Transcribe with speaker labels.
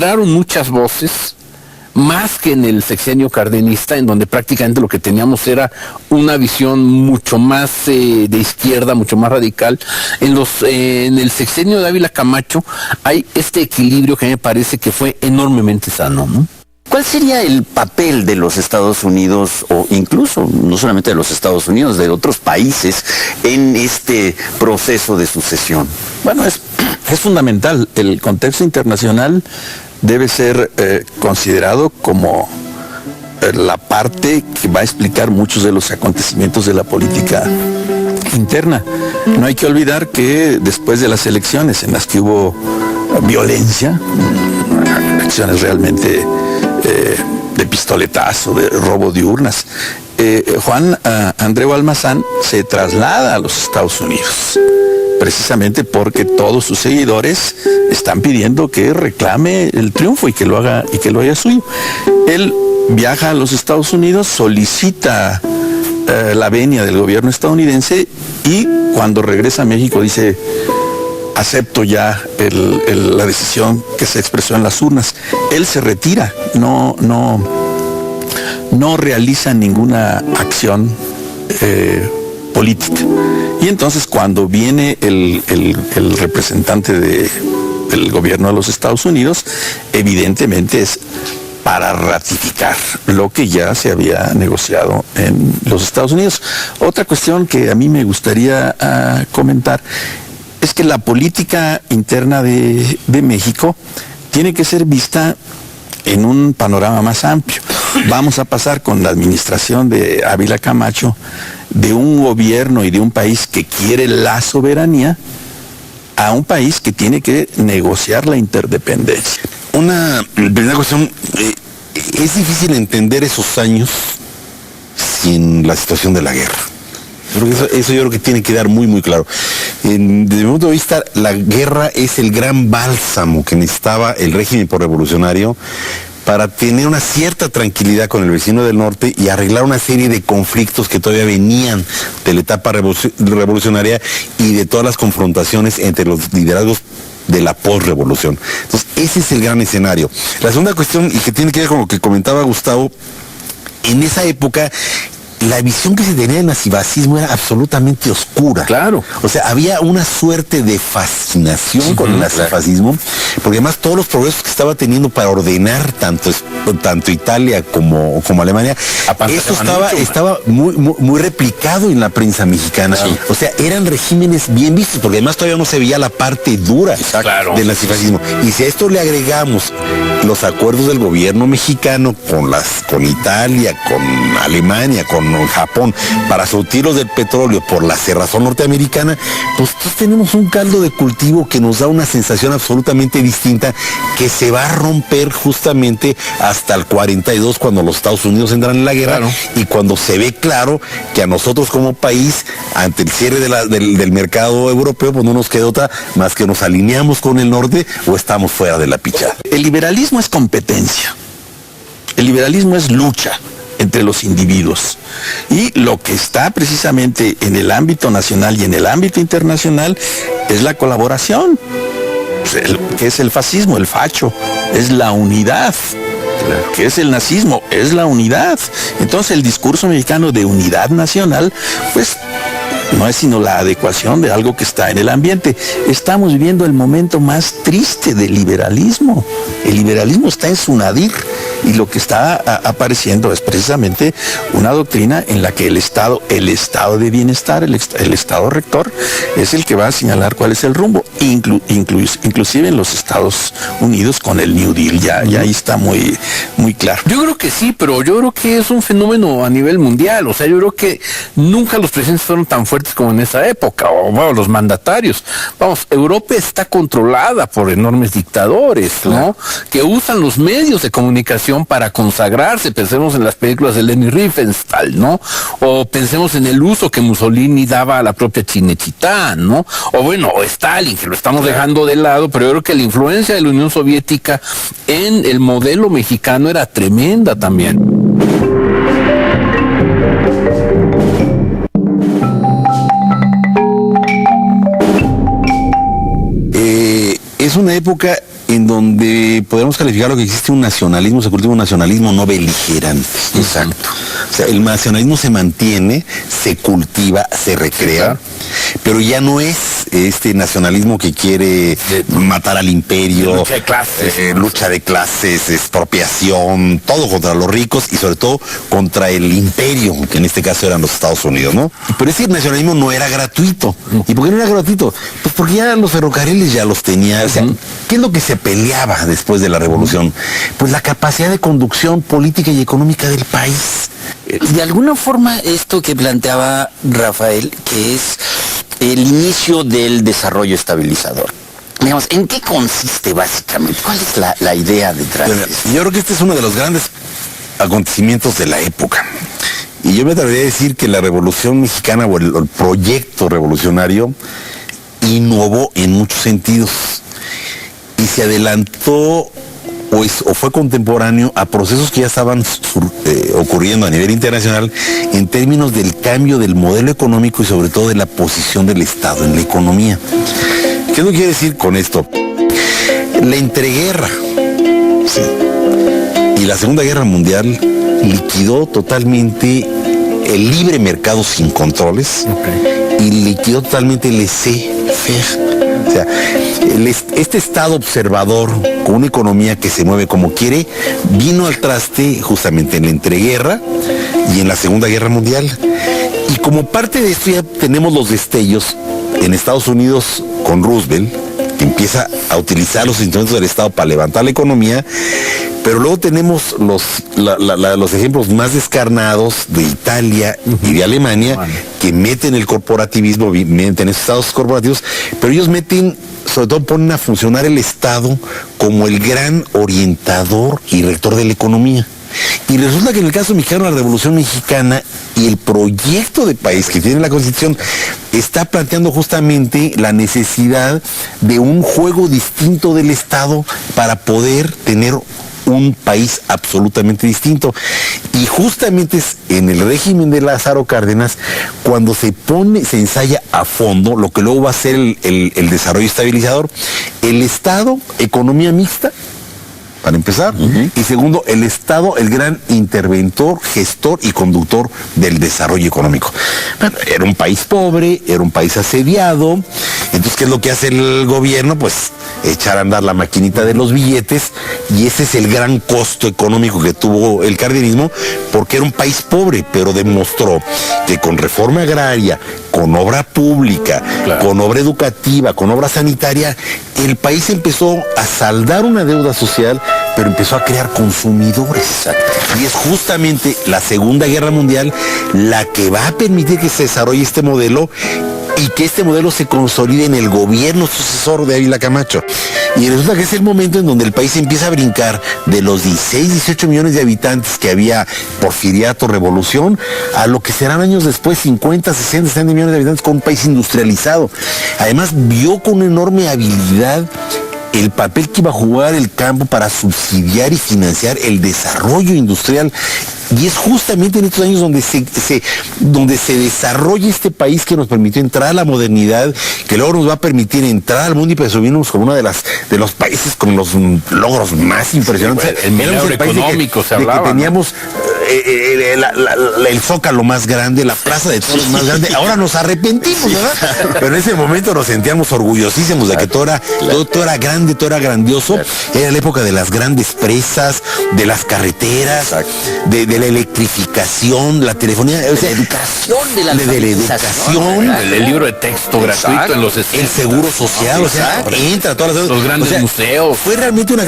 Speaker 1: entraron muchas voces, más que en el sexenio cardenista, en donde prácticamente lo que teníamos era una visión mucho más de izquierda, mucho más radical. En el sexenio de Ávila Camacho hay este equilibrio que me parece que fue enormemente sano, ¿no?
Speaker 2: ¿Cuál sería el papel de los Estados Unidos, o incluso no solamente de los Estados Unidos, de otros países, en este proceso de sucesión?
Speaker 3: Bueno, es fundamental. El contexto internacional debe ser considerado como la parte que va a explicar muchos de los acontecimientos de la política interna. No hay que olvidar que después de las elecciones en las que hubo violencia, acciones realmente de pistoletazo, de robo de urnas, Juan Andreu Almazán se traslada a los Estados Unidos, precisamente porque todos sus seguidores están pidiendo que reclame el triunfo y que lo haga suyo. Él viaja a los Estados Unidos, solicita la venia del gobierno estadounidense y cuando regresa a México dice: acepto ya la decisión que se expresó en las urnas. Él se retira, no realiza ninguna acción política. Y entonces cuando viene el representante del gobierno de los Estados Unidos, evidentemente es para ratificar lo que ya se había negociado en los Estados Unidos. Otra cuestión que a mí me gustaría comentar es que la política interna de México tiene que ser vista en un panorama más amplio. Vamos a pasar con la administración de Ávila Camacho de un gobierno y de un país que quiere la soberanía a un país que tiene que negociar la interdependencia.
Speaker 4: Una primera cuestión, es difícil entender esos años sin la situación de la guerra. Eso yo creo que tiene que quedar muy, muy claro. Desde mi punto de vista, la guerra es el gran bálsamo que necesitaba el régimen revolucionario para tener una cierta tranquilidad con el vecino del norte y arreglar una serie de conflictos que todavía venían de la etapa revolucionaria y de todas las confrontaciones entre los liderazgos de la posrevolución. Entonces, ese es el gran escenario. La segunda cuestión, y que tiene que ver con lo que comentaba Gustavo, en esa época la visión que se tenía del nazifascismo era absolutamente oscura.
Speaker 1: Claro.
Speaker 4: O sea, había una suerte de fascinación con el nazifascismo, porque además todos los progresos que estaba teniendo para ordenar tanto Italia como Alemania, eso estaba muy replicado en la prensa mexicana. Sí. O sea, eran regímenes bien vistos, porque además todavía no se veía la parte dura del nazifascismo. Y si a esto le agregamos los acuerdos del gobierno mexicano con Italia, con Alemania, con Japón, para surtirlos del petróleo por la cerrazón norteamericana, pues tenemos un caldo de cultivo que nos da una sensación absolutamente distinta, que se va a romper justamente hasta el 42, cuando los Estados Unidos entran en la guerra. Claro. Y cuando se ve claro que a nosotros como país, ante el cierre del mercado europeo, pues no nos queda otra más que nos alineamos con el norte o estamos fuera de la pichada.
Speaker 3: El liberalismo es competencia. El liberalismo es lucha entre los individuos. Y lo que está precisamente en el ámbito nacional y en el ámbito internacional es la colaboración. ¿Qué es el fascismo? El facho. Es la unidad. ¿Qué es el nazismo? Es la unidad. Entonces el discurso mexicano de unidad nacional, pues no es sino la adecuación de algo que está en el ambiente. Estamos viviendo el momento más triste del liberalismo. El liberalismo está en su nadir y lo que está apareciendo es precisamente una doctrina en la que el Estado de bienestar, el Estado rector, es el que va a señalar cuál es el rumbo, inclusive en los Estados Unidos con el New Deal. Ya ahí está muy, muy claro.
Speaker 1: Yo creo que sí, pero yo creo que es un fenómeno a nivel mundial. O sea, yo creo que nunca los presidentes fueron tan fuertes como en esa época, o bueno, los mandatarios. Vamos, Europa está controlada por enormes dictadores, ¿no? Que usan los medios de comunicación para consagrarse. Pensemos en las películas de Leni Riefenstahl, ¿no? O pensemos en el uso que Mussolini daba a la propia Cinecittà, ¿no? O bueno, o Stalin, que lo estamos dejando de lado, pero yo creo que la influencia de la Unión Soviética en el modelo mexicano era tremenda también.
Speaker 4: Es una época en donde podemos calificar lo que existe un nacionalismo, se cultiva un nacionalismo no beligerante.
Speaker 2: Exacto.
Speaker 4: O sea, el nacionalismo se mantiene, se cultiva, se recrea, pero ya no es este nacionalismo que quiere matar al imperio, lucha de clases, expropiación, todo contra los ricos y sobre todo contra el imperio, que en este caso eran los Estados Unidos, ¿no? Pero ese nacionalismo no era gratuito. ¿Y por qué no era gratuito? Pues porque ya los ferrocarriles ya los tenía. O sea, ¿qué es lo que se peleaba después de la revolución? Pues la capacidad de conducción política y económica del país.
Speaker 2: De alguna forma, esto que planteaba Rafael, que es el inicio del desarrollo estabilizador. Digamos, ¿en qué consiste básicamente? ¿Cuál es la idea detrás de esto?
Speaker 4: Yo creo que este es uno de los grandes acontecimientos de la época. Y yo me atrevería a decir que la Revolución Mexicana o el proyecto revolucionario innovó en muchos sentidos y se adelantó o fue contemporáneo a procesos que ya estaban ocurriendo a nivel internacional en términos del cambio del modelo económico y sobre todo de la posición del Estado en la economía. ¿Qué es lo que quiere decir con esto? La entreguerra y la Segunda Guerra Mundial liquidó totalmente el libre mercado sin controles y liquidó totalmente el laissez-faire. O sea, este Estado observador con una economía que se mueve como quiere vino al traste justamente en la entreguerra y en la Segunda Guerra Mundial. Y como parte de esto ya tenemos los destellos en Estados Unidos con Roosevelt, que empieza a utilizar los instrumentos del Estado para levantar la economía. Pero luego tenemos los ejemplos más descarnados de Italia y de Alemania, que meten el corporativismo, meten esos estados corporativos, pero ellos sobre todo ponen a funcionar el Estado como el gran orientador y rector de la economía. Y resulta que en el caso mexicano, la Revolución Mexicana y el proyecto de país que tiene la Constitución está planteando justamente la necesidad de un juego distinto del Estado para poder tener un país absolutamente distinto. Y justamente es en el régimen de Lázaro Cárdenas cuando se ensaya a fondo lo que luego va a ser el desarrollo estabilizador. El Estado, economía mixta, para empezar, y segundo, el Estado, el gran interventor, gestor y conductor del desarrollo económico. Bueno, era un país pobre, era un país asediado, entonces, ¿qué es lo que hace el gobierno? Pues echar a andar la maquinita de los billetes, y ese es el gran costo económico que tuvo el cardenismo, porque era un país pobre, pero demostró que con reforma agraria, con obra pública, con obra educativa, con obra sanitaria, el país empezó a saldar una deuda social, pero empezó a crear consumidores. Y es justamente la Segunda Guerra Mundial la que va a permitir que se desarrolle este modelo y que este modelo se consolide en el gobierno sucesor de Ávila Camacho. Y resulta que es el momento en donde el país empieza a brincar de los 16, 18 millones de habitantes que había Porfiriato, Revolución, a lo que serán años después 50, 60, 70 millones de habitantes con un país industrializado. Además, vio con una enorme habilidad el papel que iba a jugar el campo para subsidiar y financiar el desarrollo industrial. Y es justamente en estos años donde se desarrolla este país que nos permitió entrar a la modernidad, que luego nos va a permitir entrar al mundo y presumirnos como uno de los países con los logros más impresionantes.
Speaker 1: El milagro económico se hablaba,
Speaker 4: que teníamos el Zócalo más grande, la Plaza de Toros más grande. Ahora nos arrepentimos, ¿verdad? Pero en ese momento nos sentíamos orgullosísimos de que todo era grande, todo era grandioso. Era la época de las grandes presas, de las carreteras, de la electrificación, la telefonía, o sea,
Speaker 2: la educación de la
Speaker 4: educación,
Speaker 1: el libro de texto gratuito en los 60,
Speaker 4: el seguro social, o sea, entra todas
Speaker 1: los grandes museos.
Speaker 4: Fue realmente una